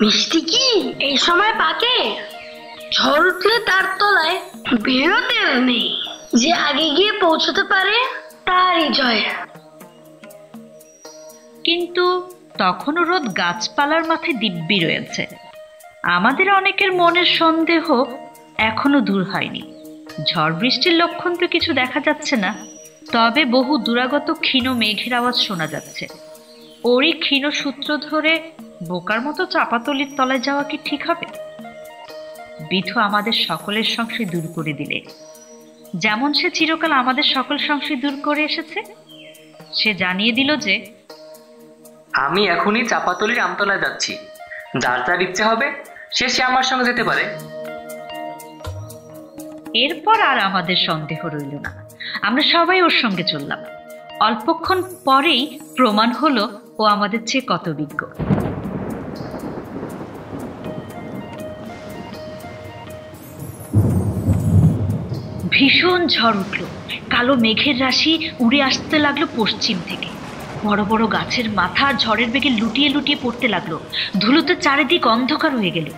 মিষ্টি কি এই সময় পাকে? ঝড় উঠলে তার তলায় বেরোতে নেই, যে আগে গিয়ে পৌঁছতে পারে তারই জয়। কিন্তু তখনও রোদ গাছপালার মাথায় দিব্যি রয়েছে। আমাদের অনেকের মনের সন্দেহ এখনো দূর হয়নি। ঝড় বৃষ্টির লক্ষণ তো কিছু দেখা যাচ্ছে না, তবে বহু দূরাগত ক্ষীণ মেঘের আওয়াজ শোনা যাচ্ছে। ওরই ক্ষীণ সূত্র ধরে বোকার মতো চাপাতলির তলায় যাওয়া কি ঠিক হবে? বিধু আমাদের সকলের সংশয় দূর করে দিলে, যেমন সে চিরকাল আমাদের সকল সংশয় দূর করে এসেছে। সে জানিয়ে দিল যে আমি এখনই চাপাতলির আমতলায় যাচ্ছি, যার যার ইচ্ছে হবে সে আমার সঙ্গে যেতে পারে। এরপর আর আমাদের সন্দেহ রইল না, আমরা সবাই ওর সঙ্গে চললাম। অল্পক্ষণ পরেই প্রমাণ হলো ও আমাদের চেয়ে কত বিজ্ঞ। ভীষণ ঝড় উঠল, কালো মেঘের রাশি উড়ে আসতে লাগলো পশ্চিম থেকে। বড় বড় গাছের মাথা ঝড়ের বেগে লুটিয়ে লুটিয়ে পড়তে লাগলো, ধুলোতে চারিদিক অন্ধকার হয়ে গেল।